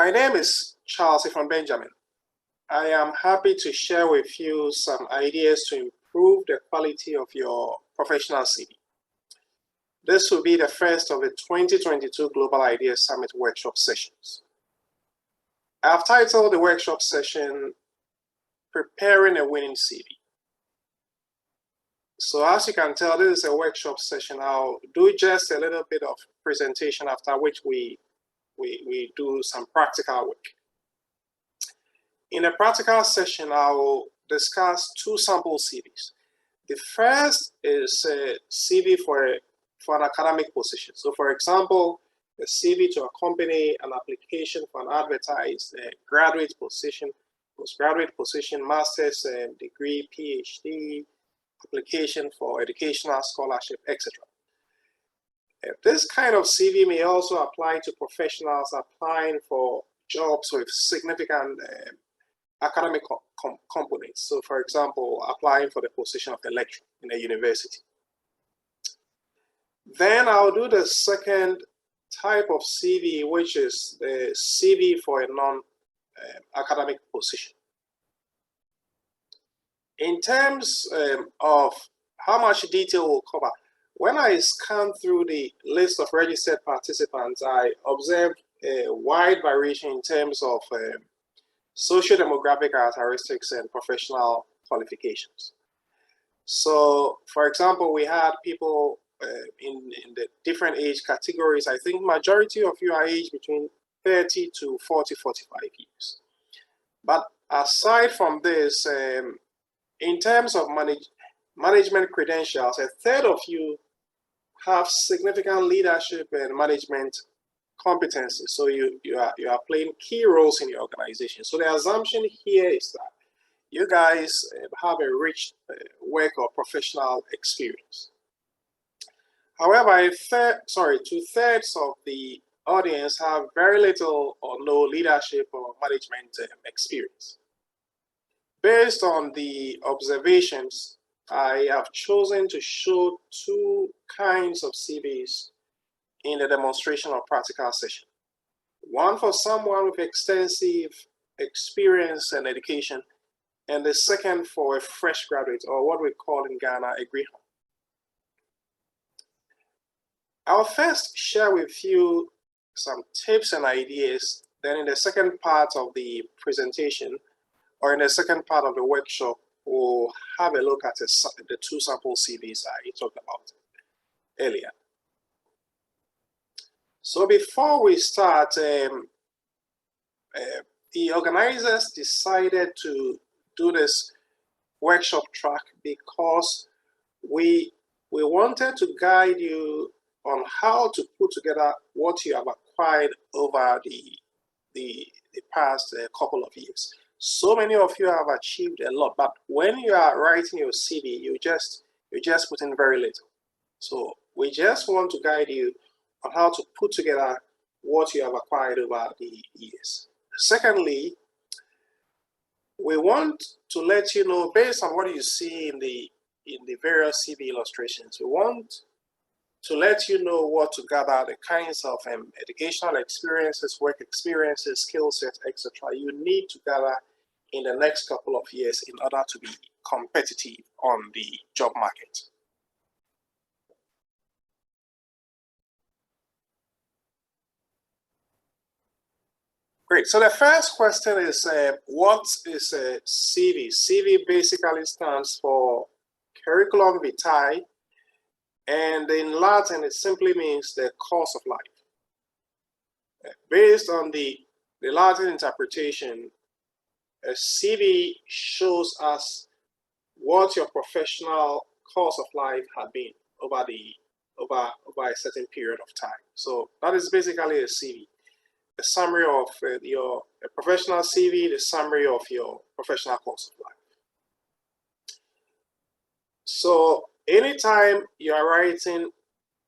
My name is Charles Hayfron Benjamin. I am happy to share with you some ideas to improve the quality of your professional CV. This will be the first of the 2022 Global Ideas Summit workshop sessions. I've titled the workshop session, Preparing a Winning CV. So as you can tell, this is a workshop session. I'll do just a little bit of presentation, after which we do some practical work. In a practical session, I will discuss two sample CVs. The first is a CV for an academic position. So for example, a CV to accompany an application for an advertised graduate position, postgraduate position, master's degree, PhD, application for educational scholarship, etc. This kind of CV may also apply to professionals applying for jobs with significant academic components. So for example, applying for the position of a lecturer in a university. Then I'll do the second type of CV, which is the CV for a non-academic position. In terms of how much detail we'll cover, when I scanned through the list of registered participants, I observed a wide variation in terms of socio-demographic characteristics and professional qualifications. So, for example, we had people in the different age categories. I think majority of you are aged between 30 to 40, 45 years. But aside from this, in terms of management credentials, a third of you have significant leadership and management competencies. So you are playing key roles in your organization. So the assumption here is that you guys have a rich work or professional experience. However, two-thirds of the audience have very little or no leadership or management experience. Based on the observations, I have chosen to show two kinds of CVs in the demonstration or practical session. One for someone with extensive experience and education, and the second for a fresh graduate, or what we call in Ghana, a greenhorn. I'll first share with you some tips and ideas. Then in the second part of the presentation, or in the second part of the workshop, we'll have a look at the two sample CVs I talked about earlier. So before we start, the organizers decided to do this workshop track because we wanted to guide you on how to put together what you have acquired over the past couple of years. So many of you have achieved a lot, but when you are writing your CV, you just put in very little. So we just want to guide you on how to put together what you have acquired over the years. Secondly, we want to let you know, based on what you see in the various CV illustrations, we want to let you know what to gather, the kinds of educational experiences, work experiences, skill sets, etc. you need to gather in the next couple of years in order to be competitive on the job market. Great. So the first question is, what is a CV? CV basically stands for curriculum vitae, and in Latin, it simply means the course of life. Based on the Latin interpretation, a CV shows us what your professional course of life had been over a certain period of time. So that is basically a CV. A summary of your professional CV, the summary of your professional course of life. So anytime you are writing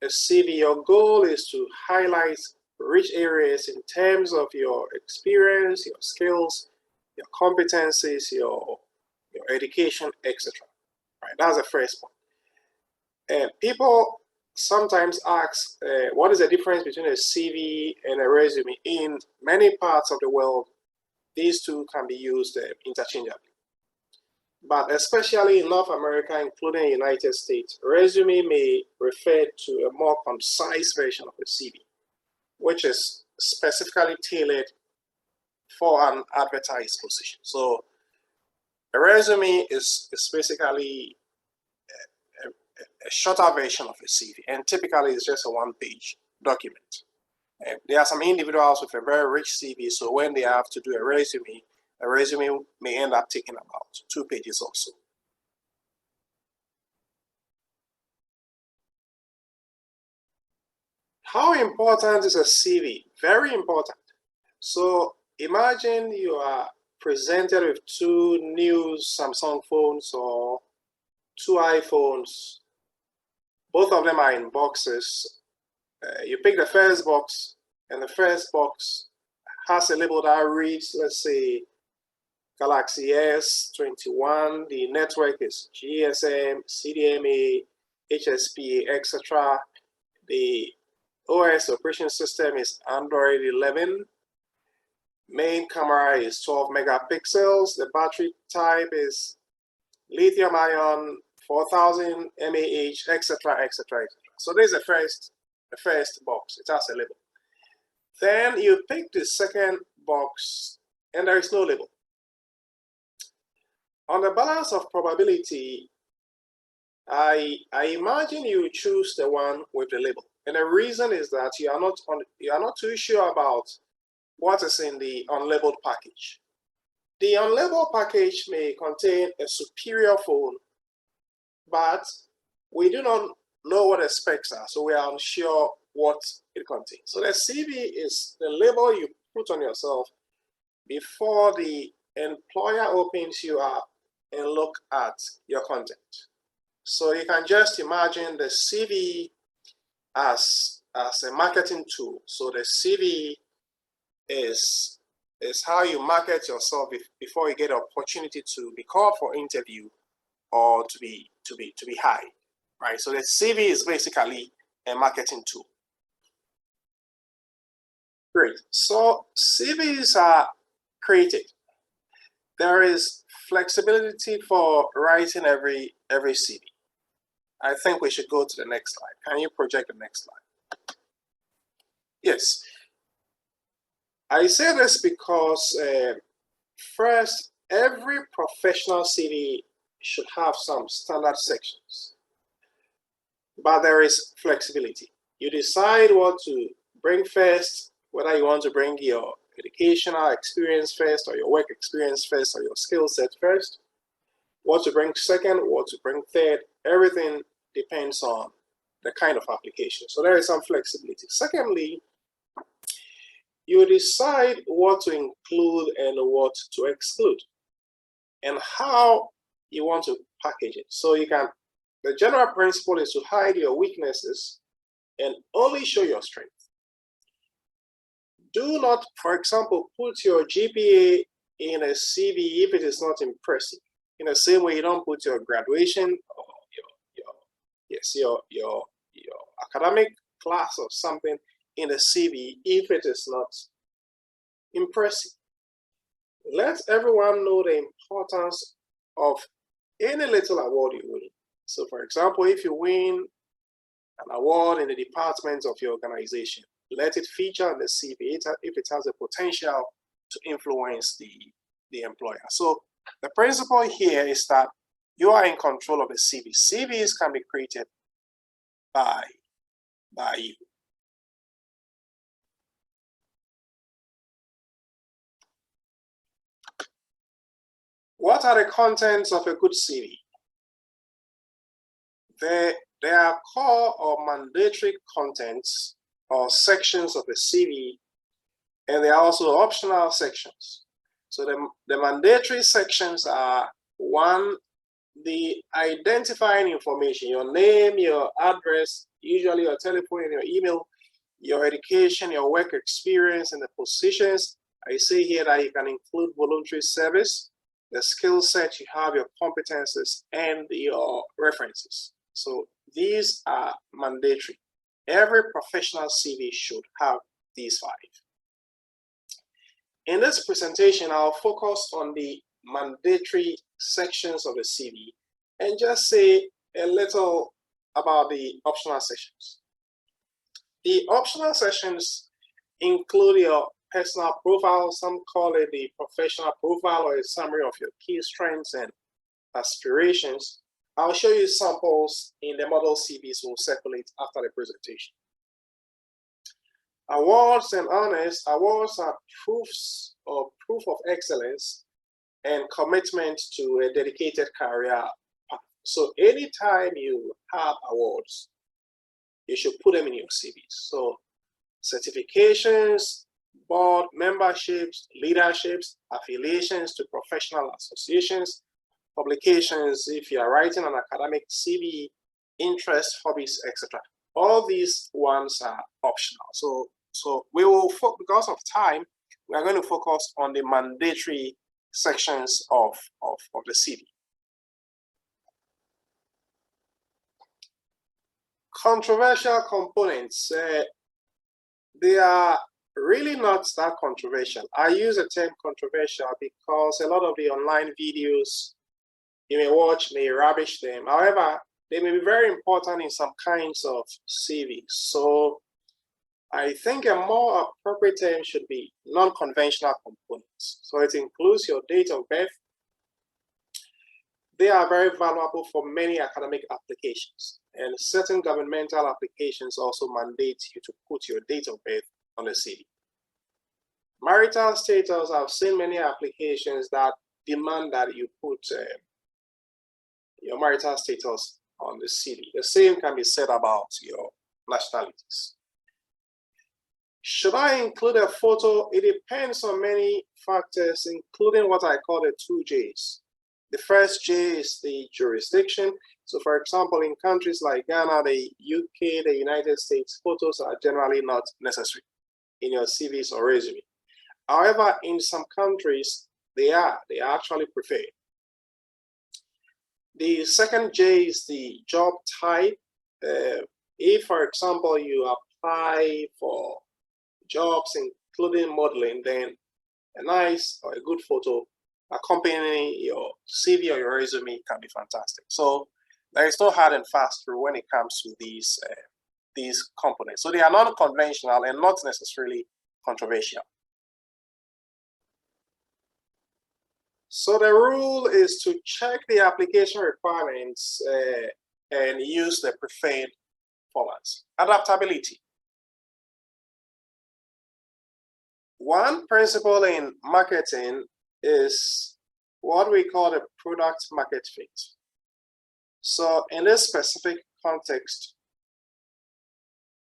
a CV, your goal is to highlight rich areas in terms of your experience, your skills, your competencies, your education, etc. Right, that's the first point. And people sometimes asks, what is the difference between a CV and a resume? In many parts of the world, these two can be used interchangeably. But especially in North America, including the United States, resume may refer to a more concise version of a CV, which is specifically tailored for an advertised position. So a resume is basically a shorter version of a CV, and typically it's just a one-page document. And there are some individuals with a very rich CV, so when they have to do a resume may end up taking about 2 pages or so. How important is a CV? Very important. So imagine you are presented with 2 new Samsung phones or 2 iPhones. Both of them are in boxes. You pick the first box, and the first box has a label that reads, let's say, Galaxy S21. The network is GSM, CDMA, HSPA, etc. The OS operation system is Android 11. Main camera is 12 megapixels. The battery type is lithium ion, 4000 mAh, etc., etc. So this is the first box. It has a label. Then you pick the second box, and there is no label. On the balance of probability, I imagine you choose the one with the label, and the reason is that you are not too sure about what is in the unlabeled package. The unlabeled package may contain a superior phone, but we do not know what the specs are, so we are unsure what it contains. So the CV is the label you put on yourself before the employer opens you up and look at your content. So you can just imagine the CV as a marketing tool. So the CV is how you market yourself before you get an opportunity to be called for interview or to be hired, right? So the CV is basically a marketing tool. Great. So CVs are created. There is flexibility for writing every CV. I think we should go to the next slide. Can you project the next slide? Yes. I say this because first, every professional CV should have some standard sections, but there is flexibility. You decide what to bring first, whether you want to bring your educational experience first, or your work experience first, or your skill set first, what to bring second, what to bring third. Everything depends on the kind of application. So there is some flexibility. Secondly, you decide what to include and what to exclude, and how you want to package it. So the general principle is to hide your weaknesses and only show your strength. Do not, for example, put your GPA in a CV if it is not impressive. In the same way, you don't put your graduation or your academic class or something in a CV if it is not impressive. Let everyone know the importance of any little award you win. So for example, if you win an award in the department of your organization, let it feature on the CV if it has the potential to influence the employer. So the principle here is that you are in control of the CV. CVs can be created by you. What are the contents of a good CV? There are core or mandatory contents or sections of a CV, and there are also optional sections. So the mandatory sections are: one, the identifying information, your name, your address, usually your telephone and your email, your education, your work experience, and the positions. I say here that you can include voluntary service, the skill set you have, your competences, and your references. So These are mandatory. Every professional CV should have these 5. In this presentation, I'll focus on the mandatory sections of the CV and just say a little about the optional sections. The optional sections include your personal profile. Some call it the professional profile, or a summary of your key strengths and aspirations. I'll show you samples in the model CVs we'll circulate after the presentation. Awards and honors. Awards are proofs or proof of excellence and commitment to a dedicated career path. So anytime you have awards, you should put them in your CVs. So certifications, board memberships, leaderships, affiliations to professional associations, publications, if you are writing an academic CV, interests, hobbies, etc. All these ones are optional. So we will, because of time, we are going to focus on the mandatory sections of the CV. Controversial components. They are really not that controversial. I use the term controversial because a lot of the online videos you may watch may rubbish them. However, they may be very important in some kinds of CVs. So I think a more appropriate term should be non-conventional components. So it includes your date of birth. They are very valuable for many academic applications, and certain governmental applications also mandate you to put your date of birth on the CV. Marital status, I've seen many applications that demand that you put your marital status on the CV. The same can be said about your nationalities. Should I include a photo? It depends on many factors, including what I call the 2 J's. The first J is the jurisdiction. So for example, in countries like Ghana, the UK, the United States, photos are generally not necessary in your CVs or resume. However, in some countries, they are actually preferred. The second J is the job type. If, for example, you apply for jobs including modeling, then a nice or a good photo accompanying your CV or your resume can be fantastic. So there is no hard and fast rule when it comes to these components. So they are non-conventional and not necessarily controversial. So the rule is to check the application requirements and use the preferred formats. Adaptability. One principle in marketing is what we call the product market fit. So in this specific context,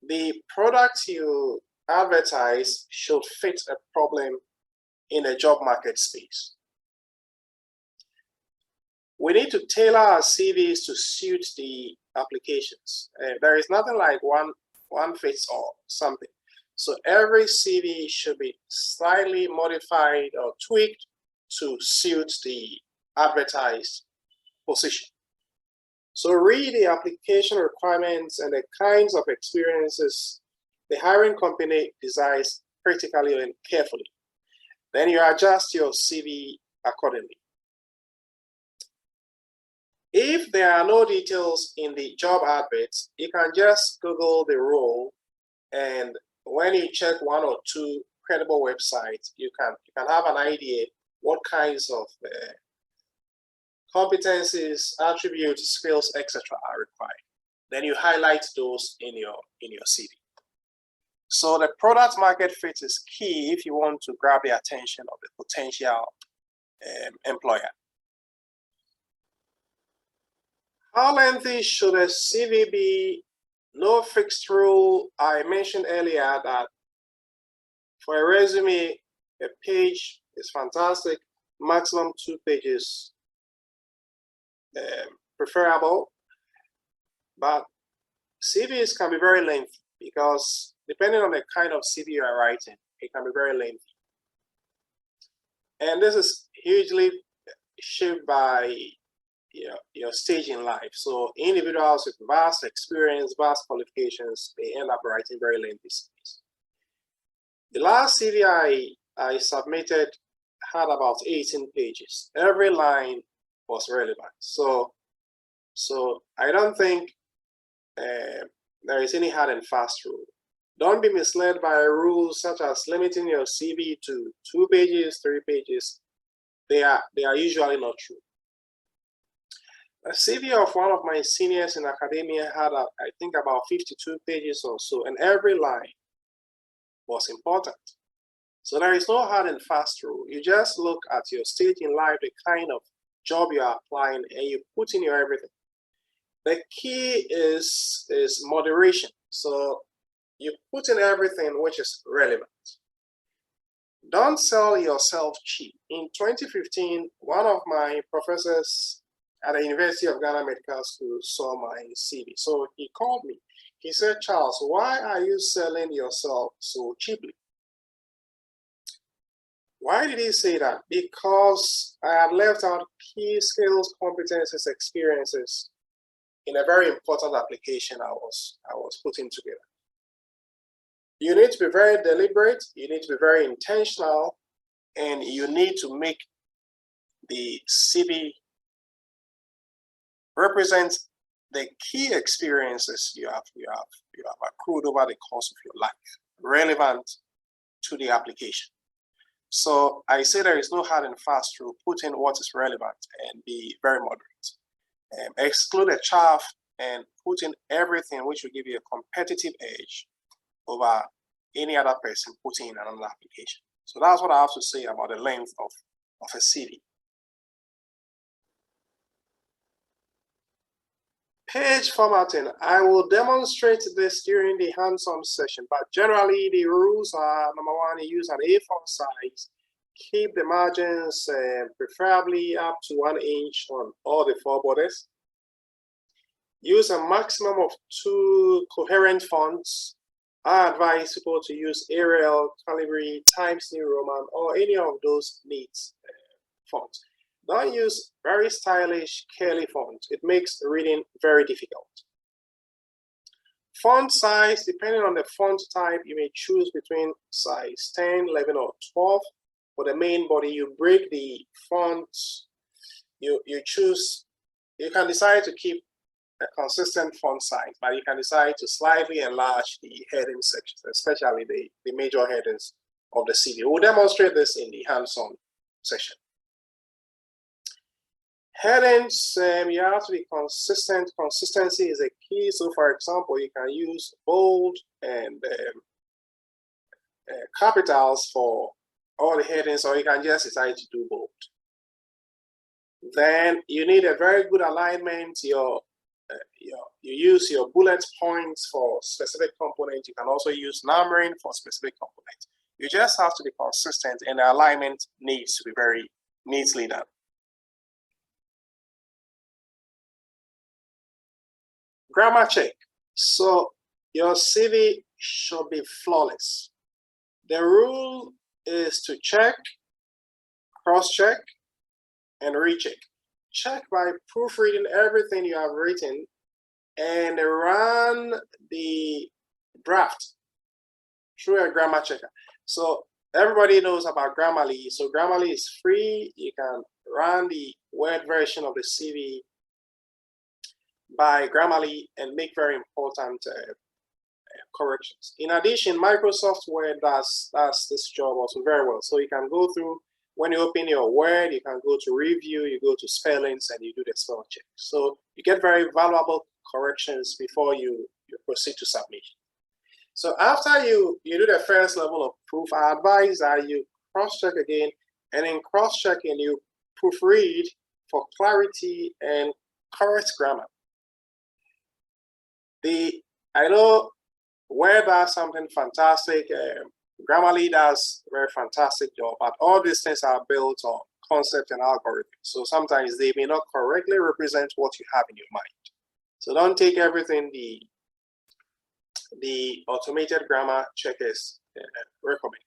the product you advertise should fit a problem in a job market space. We need to tailor our CVs to suit the applications. There is nothing like one fits all something. So every CV should be slightly modified or tweaked to suit the advertised position. So read the application requirements and the kinds of experiences the hiring company desires critically and carefully. Then you adjust your CV accordingly. If there are no details in the job adverts, you can just Google the role, and when you check 1 or 2 credible websites, you can have an idea what kinds of competencies, attributes, skills, etc. are required. Then you highlight those in your CV. So the product market fit is key if you want to grab the attention of the potential employer. How lengthy should a CV be? No fixed rule. I mentioned earlier that for a resume, a page is fantastic. Maximum 2 pages preferable. But CVs can be very lengthy because depending on the kind of CV you are writing, it can be very lengthy. And this is hugely shaped by your stage in life. So individuals with vast experience, vast qualifications, they end up writing very lengthy CVs. The last CV I submitted had about 18 pages. Every line was relevant. So I don't think there is any hard and fast rule. Don't be misled by rules such as limiting your CV to 2 pages, 3 pages. They are usually not true. A CV of one of my seniors in academia had, I think, about 52 pages or so, and every line was important. So there is no hard and fast rule. You just look at your stage in life, the kind of job you are applying, and you put in your everything. The key is moderation. So you put in everything which is relevant. Don't sell yourself cheap. In 2015, one of my professors at the University of Ghana Medical School saw my CV. So he called me. He said, "Charles, why are you selling yourself so cheaply?" Why did he say that? Because I had left out key skills, competences, experiences in a very important application I was putting together. You need to be very deliberate, you need to be very intentional, and you need to make the CV represent the key experiences you have accrued over the course of your life, relevant to the application. So I say there is no hard and fast rule. Put in what is relevant and be very moderate. Exclude the chaff and put in everything which will give you a competitive edge over any other person putting in another application. So that's what I have to say about the length of a CV. Page formatting. I will demonstrate this during the hands-on session, but generally the rules are: number one, use an A4 size. Keep the margins preferably up to 1 inch on all the 4 borders. Use a maximum of 2 coherent fonts. I advise people to use Arial, Calibri, Times New Roman, or any of those neat fonts. Don't use very stylish, curly fonts. It makes reading very difficult. Font size, depending on the font type, you may choose between size 10, 11, or 12. For the main body, you break the fonts. You choose. You can decide to keep a consistent font size, but you can decide to slightly enlarge the heading sections, especially the major headings of the CV. We'll demonstrate this in the hands-on session. Headings, you have to be consistent. Consistency is a key. So, for example, you can use bold and capitals for all the headings, or you can just decide to do bold. Then you need a very good alignment. You use your bullet points for specific components. You can also use numbering for specific components. You just have to be consistent, and the alignment needs to be very neatly done. Grammar check. So your CV should be flawless. The rule is to check, cross-check, and recheck. Check by proofreading everything you have written and run the draft through a grammar checker. So everybody knows about Grammarly. So Grammarly is free. You can run the Word version of the CV by Grammarly and make very important corrections. In addition, Microsoft Word does this job also very well. So you can go through, when you open your Word, you can go to review, you go to spellings, and you do the spell check. So you get very valuable corrections before you proceed to submission. So after you do the first level of proof, I advise that you cross-check again, and in cross-checking, you proofread for clarity and correct grammar. I know Word does something fantastic. Grammarly does a very fantastic job, but all these things are built on concept and algorithms. So sometimes they may not correctly represent what you have in your mind. So don't take everything the automated grammar checkers recommend.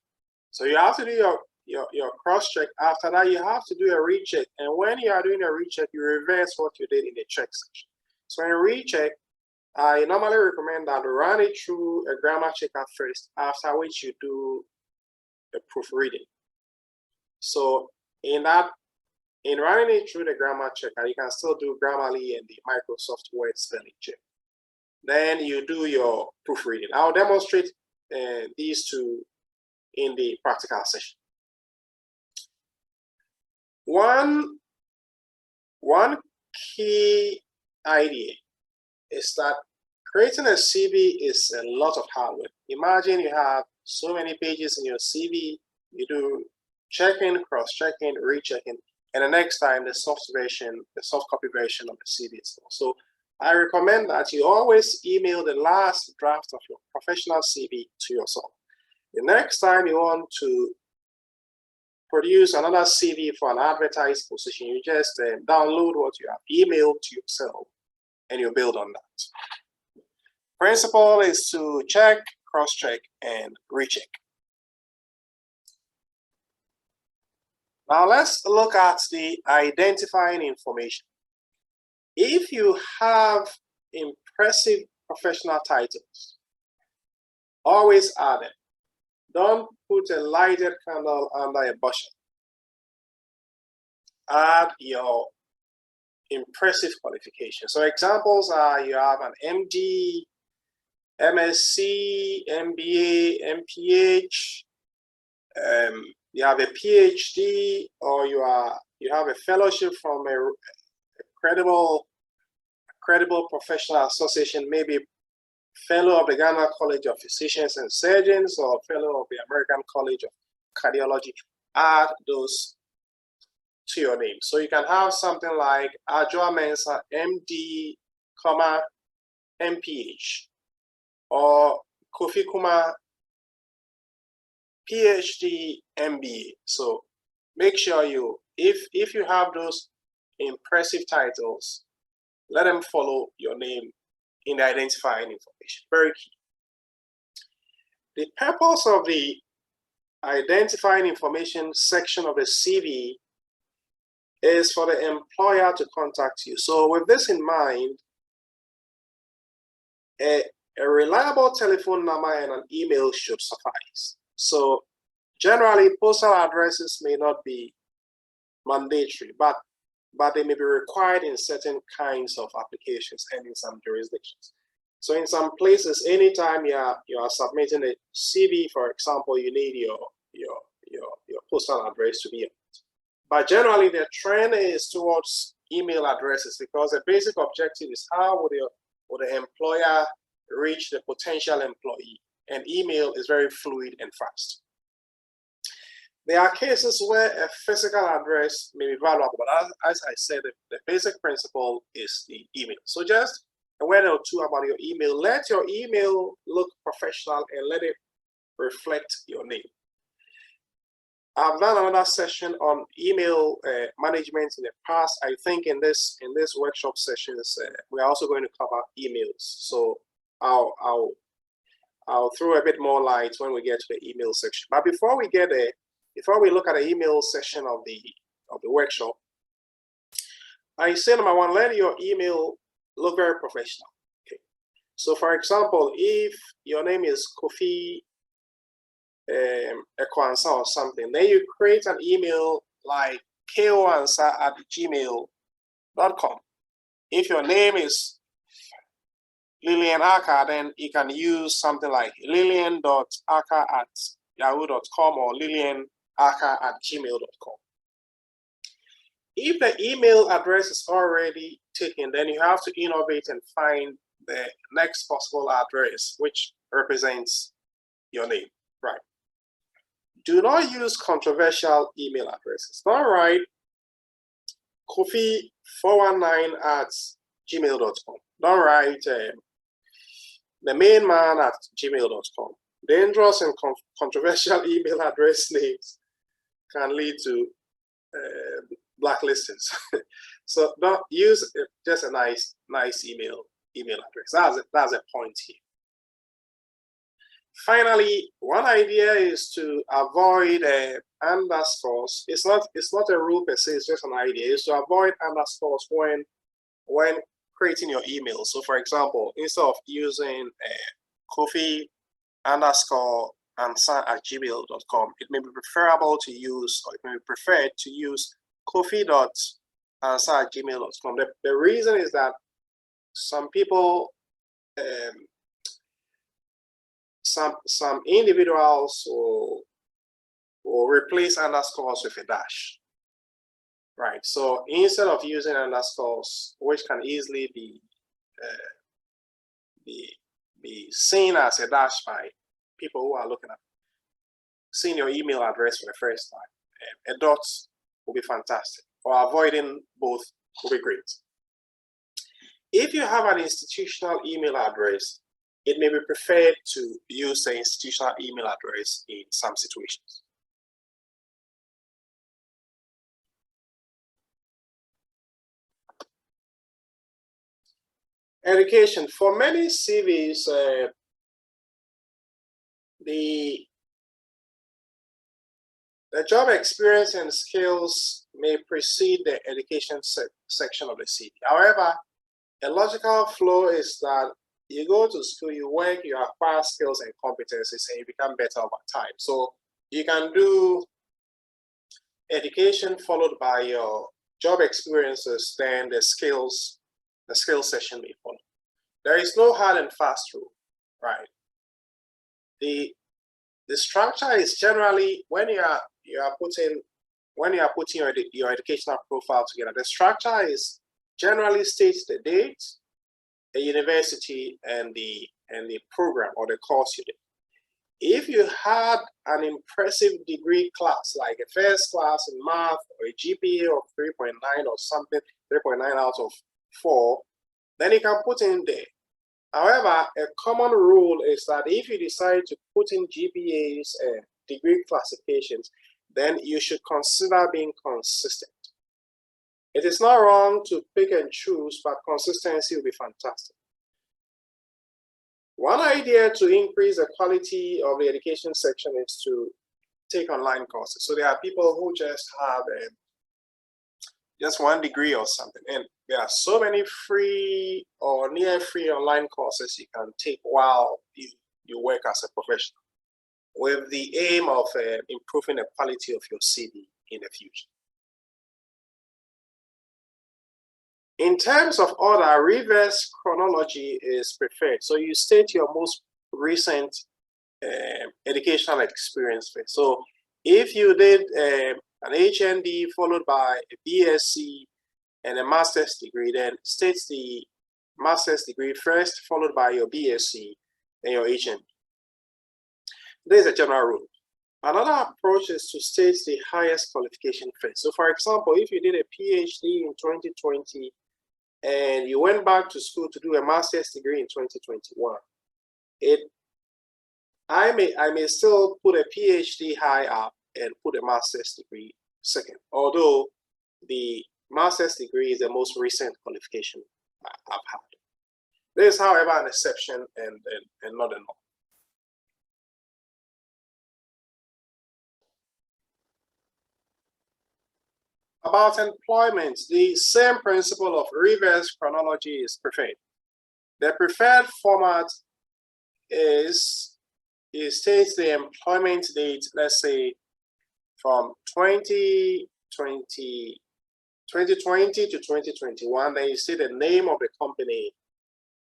So you have to do your cross-check. After that, you have to do a recheck. And when you are doing a recheck, you reverse what you did in the check section. So in a recheck, I normally recommend that you run it through a grammar checker first, after which you do a proofreading. So in running it through the grammar checker, you can still do Grammarly and the Microsoft Word spelling check. Then you do your proofreading. I'll demonstrate these two in the practical session. One key idea is that creating a CV is a lot of hard work. Imagine you have so many pages in your CV, you do checking, cross-checking, rechecking, and the next time the soft copy version of the CV is done. So I recommend that you always email the last draft of your professional CV to yourself. The next time you want to produce another CV for an advertised position, you just download what you have emailed to yourself and you build on that. Principle is to check, cross-check, and recheck. Now let's look at the identifying information. If you have impressive professional titles, always add them. Don't put a lighted candle under a bushel. Add your impressive qualifications. So examples are you have an MD, MSc, MBA, MPH, you have a PhD, or you have a fellowship from a credible professional association, maybe fellow of the Ghana College of Physicians and Surgeons or fellow of the American College of Cardiology. Add those to your name. So you can have something like Adjoa Mensah, MD, MPH, or Kofi Kuma, PhD, MBA. So make sure if you have those impressive titles, let them follow your name in the identifying information. Very key. The purpose of the identifying information section of the CV is for the employer to contact you. So with this in mind, a reliable telephone number and an email should suffice. So generally, postal addresses may not be mandatory, but they may be required in certain kinds of applications and in some jurisdictions. So in some places, anytime you are submitting a CV, for example, you need your postal address to be on it. But generally, the trend is towards email addresses, because the basic objective is how would the employer reach the potential employee, and email is very fluid and fast. There are cases where a physical address may be valuable, but as I said, the basic principle is the email. So just a word or two about your email. Let your email look professional and let it reflect your name. I've done another session on email management in the past. I think in this workshop sessions, we're also going to cover emails. So I'll throw a bit more light when we get to the email section. But before we get there, before we look at the email section of the workshop, I say number one, let your email look very professional. Okay. So for example, if your name is Kofi Ekwansa or something, then you create an email like koansa@gmail.com. If your name is Lillian Aka, then you can use something like lillian.aka@yahoo.com or lillianaka@gmail.com. If the email address is already taken, then you have to innovate and find the next possible address which represents your name, right? Do not use controversial email addresses. Don't write Kofi419@gmail.com. Don't write the main man @gmail.com. Dangerous and controversial email address names can lead to blacklistings. So don't use just a nice email address. That's a point here. Finally, one idea is to avoid underscores. It's not a rule per se, it's just an idea. It's to avoid underscores when creating your email. So for example, instead of using Kofi underscore answer@gmail.com, it may be preferable to use, or it may be preferred to use kofi.answer@gmail.com. The reason is that some people, some individuals will replace underscores with a dash, right? So instead of using underscores, which can easily be seen as a dash by people who are looking at seeing your email address for the first time, a dot will be fantastic, or avoiding both will be great. If you have an institutional email address, it may be preferred to use the institutional email address in some situations. Education. For many CVs, the job experience and skills may precede the education section of the CV. However, a logical flow is that you go to school, you work, you acquire skills and competencies, and you become better over time. So you can do education followed by your job experiences, then the skills session may follow. There is no hard and fast rule, right? The structure is generally when you are putting your educational profile together, the structure is generally states the date, the university, and the program or the course you did. If you had an impressive degree class, like a first class in math or a GPA of 3.9 or something, 3.9 out of 4, then you can put in there. However, a common rule is that if you decide to put in GPAs and degree classifications, then you should consider being consistent. It is not wrong to pick and choose, but consistency will be fantastic. One idea to increase the quality of the education section is to take online courses. So there are people who just have just one degree or something, and there are so many free or near free online courses you can take while you work as a professional, with the aim of improving the quality of your CV in the future. In terms of order, reverse chronology is preferred. So you state your most recent educational experience first. So if you did an HND followed by a BSc and a master's degree, then states the master's degree first, followed by your BSc and your HND. There is a general rule. Another approach is to state the highest qualification first. So for example, if you did a PhD in 2020 and you went back to school to do a master's degree in 2021, I may still put a PhD high up and put a master's degree second, although the master's degree is the most recent qualification I've had. There is, however, an exception and not a norm. About employment, the same principle of reverse chronology is preferred. The preferred format states the employment date, let's say from 2020 to 2021, then you see the name of the company,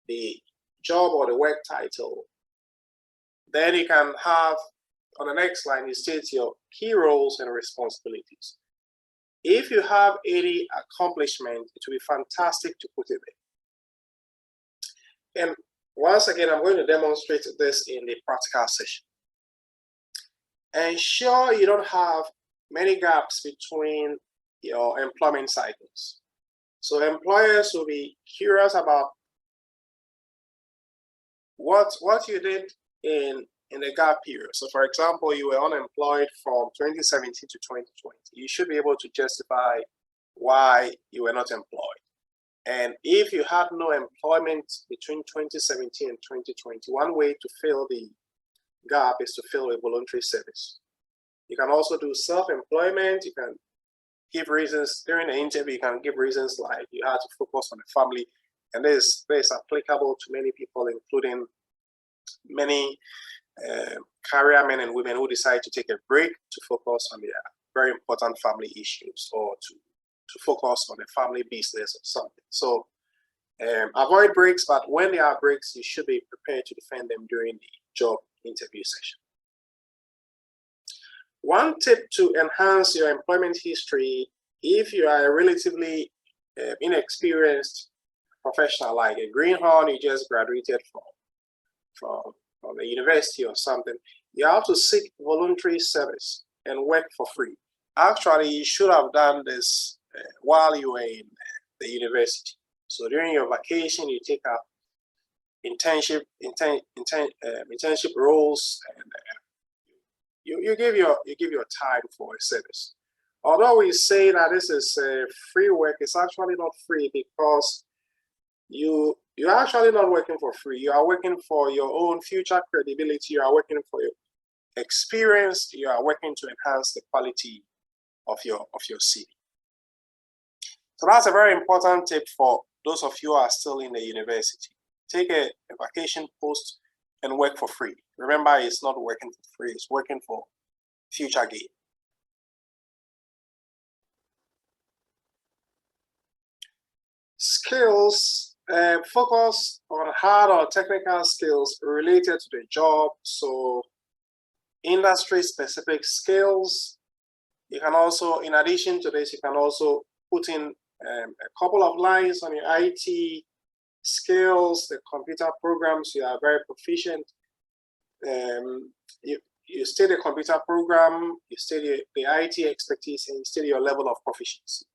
the job or the work title. Then you can have, on the next line, you state your key roles and responsibilities. If you have any accomplishment, it will be fantastic to put it there. And once again, I'm going to demonstrate this in the practical session. Ensure you don't have many gaps between your employment cycles. So employers will be curious about what you did in the gap period. So for example, you were unemployed from 2017 to 2020. You should be able to justify why you were not employed. And if you had no employment between 2017 and 2020, one way to fill the gap is to fill with voluntary service. You can also do self-employment. You can give reasons during the interview. You can give reasons like you have to focus on the family, and this is applicable to many people, including many career men and women who decide to take a break to focus on their very important family issues, or to focus on a family business or something. So avoid breaks, but when there are breaks, you should be prepared to defend them during the job interview session. One tip to enhance your employment history, if you are a relatively inexperienced professional, like a greenhorn, you just graduated from a university or something, you have to seek voluntary service and work for free. Actually, you should have done this while you were in the university. So during your vacation, you take up internship roles, and you give your time for a service. Although we say that this is free work, it's actually not free, because you're actually not working for free. You are working for your own future credibility. You are working for your experience. You are working to enhance the quality of your CV. So that's a very important tip for those of you who are still in the university. Take a vacation post and work for free. Remember, it's not working for free, it's working for future gain. Skills, focus on hard or technical skills related to the job. So industry-specific skills. You can also, in addition to this, you can also put in a couple of lines on your IT skills, the computer programs you are very proficient. You state the computer program, you state the IT expertise, and you state your level of proficiency.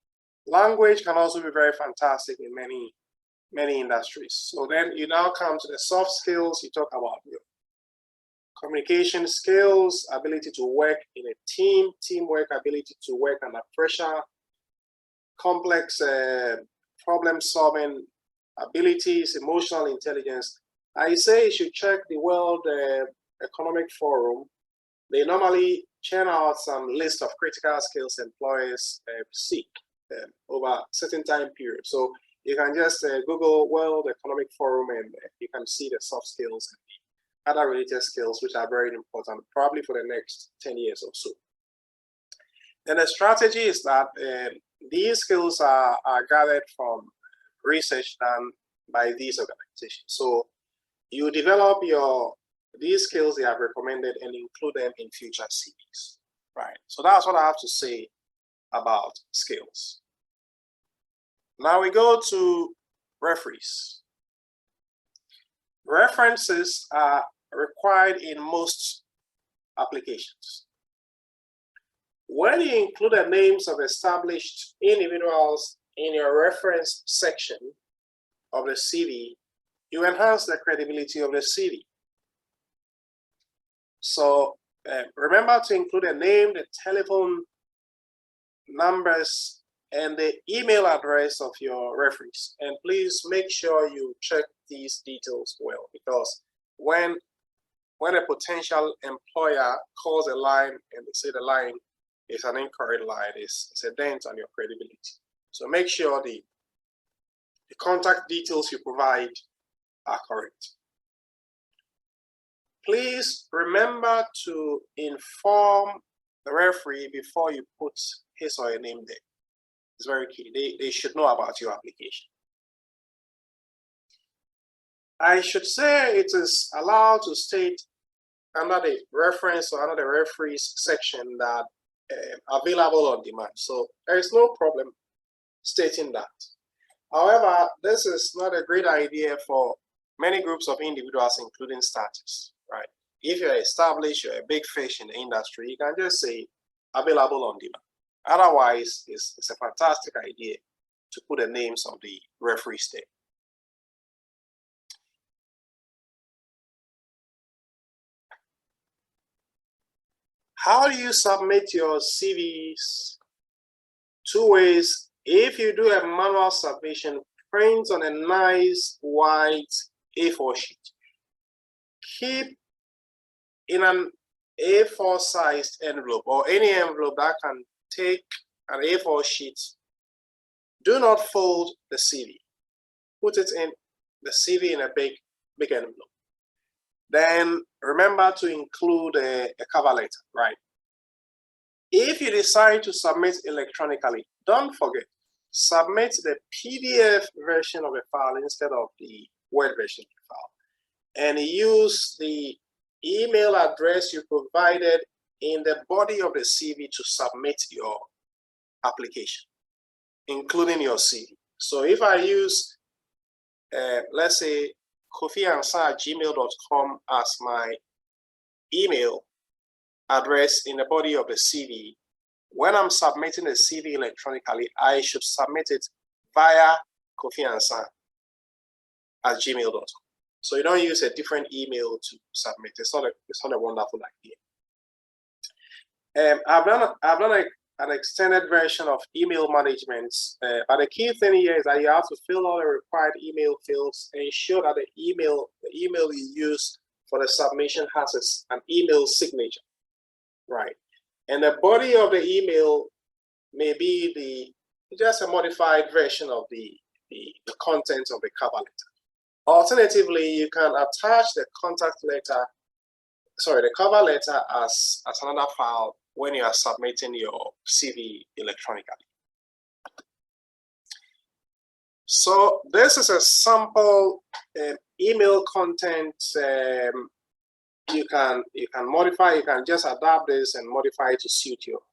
Language can also be very fantastic in many industries. So then you now come to the soft skills. You talk about your communication skills, ability to work in a team, teamwork, ability to work under pressure, complex problem solving abilities, emotional intelligence. I say you should check the World Economic Forum. They normally churn out some list of critical skills employers seek over a certain time period. So you can just Google World Economic Forum, and you can see the soft skills and the other related skills, which are very important, probably for the next 10 years or so. Then the strategy is that these skills are gathered from research done by these organizations. So you develop these skills they have recommended and include them in future CVs, right? So that's what I have to say about skills. Now we go to referees. References are required in most applications. When you include the names of established individuals in your reference section of the CV, you enhance the credibility of the CV. So remember to include a name, the telephone numbers, and the email address of your referees. And please make sure you check these details well, because when a potential employer calls a line and they say the line is an incorrect line, it's a dent on your credibility. So make sure the contact details you provide are correct. Please remember to inform the referee before you put his or her name there. It's very key. They should know about your application. I should say it is allowed to state under the reference or under the referees section that available on demand. So there is no problem stating that. However, this is not a great idea for many groups of individuals, including starters, right? If you're established, you're a big fish in the industry, you can just say available on demand. Otherwise, it's a fantastic idea to put the names of the referees there. How do you submit your CVs? Two ways. If you do a manual submission, print on a nice white A4 sheet. Keep in an A4 sized envelope or any envelope that can take an A4 sheet, do not fold the CV. Put it in the CV in a big envelope. Then remember to include a cover letter, right? If you decide to submit electronically, don't forget, submit the PDF version of the file instead of the Word version of the file. And use the email address you provided in the body of the CV to submit your application, including your CV. So if I use, let's say, kofiansah@gmail.com as my email address in the body of the CV, when I'm submitting the CV electronically, I should submit it via kofiansah@gmail.com. So you don't use a different email to submit. It's not a wonderful idea. I've done an extended version of email management, but the key thing here is that you have to fill all the required email fields and ensure that the email you use for the submission has an email signature, right? And the body of the email may be just a modified version of the content of the cover letter. Alternatively, you can attach the the cover letter as another file when you are submitting your CV electronically. So this is a sample email content. You can modify. You can just adapt this and modify it to suit your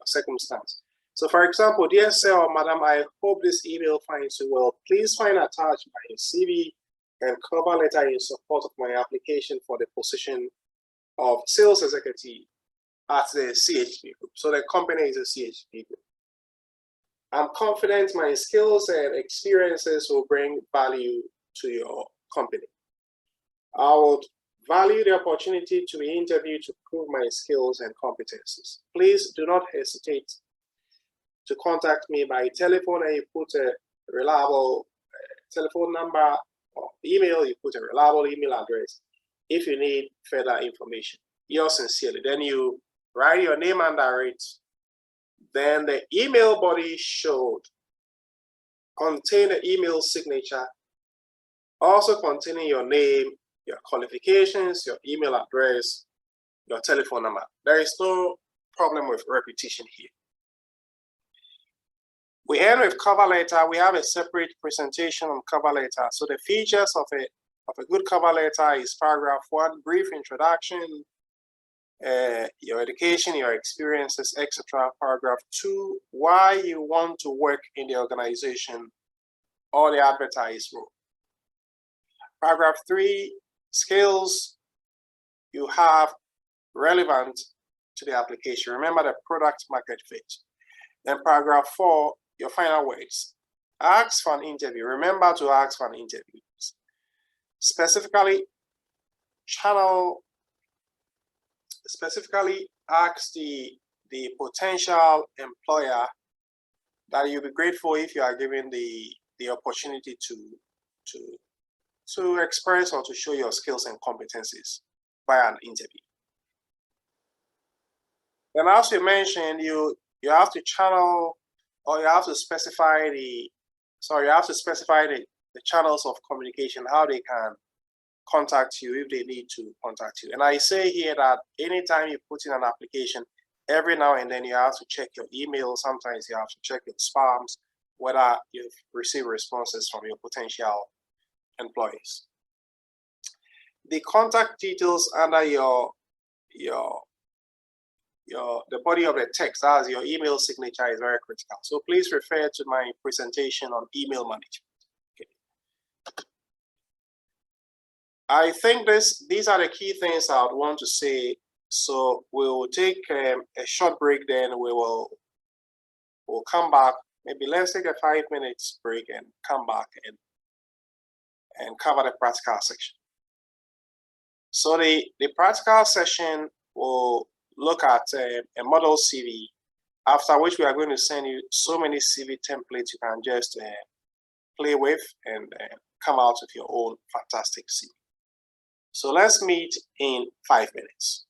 circumstance. So, for example, dear sir or madam, I hope this email finds you well. Please find attached my CV and cover letter in support of my application for the position of sales executive at the CHP group. So the company is a CHP group. I'm confident my skills and experiences will bring value to your company. I would value the opportunity to be interviewed to prove my skills and competencies. Please do not hesitate to contact me by telephone, and you put a reliable telephone number, or email, you put a reliable email address if you need further information. Yours sincerely. Then you write your name under it. Then the email body should contain the email signature, also containing your name, your qualifications, your email address, your telephone number. There is no problem with repetition here. We end with cover letter. We have a separate presentation on cover letter. So the features of a good cover letter is paragraph 1, brief introduction, your education, your experiences, etc. Paragraph 2, why you want to work in the organization or the advertised role. Paragraph 3, skills you have relevant to the application. Remember the product market fit. Then paragraph 4, your final words. Ask for an interview. Remember to ask for an interview. Specifically ask the potential employer that you'll be grateful if you are given the opportunity to express or to show your skills and competencies via an interview. Then, as we mentioned, you have to channel, or you have to specify the channels of communication, how they can contact you if they need to contact you. And I say here that anytime you put in an application, every now and then you have to check your email. Sometimes you have to check your spams, whether you've received responses from your potential employees. The contact details under the body of the text, as your email signature, is very critical. So please refer to my presentation on email management. Okay. I think these are the key things I would want to say. So we'll take a short break, then we'll come back. Maybe let's take a 5 minutes break and come back and cover the practical section. So the practical session will look at a model CV, after which we are going to send you so many CV templates you can just play with and come out with your own fantastic CV. So let's meet in 5 minutes.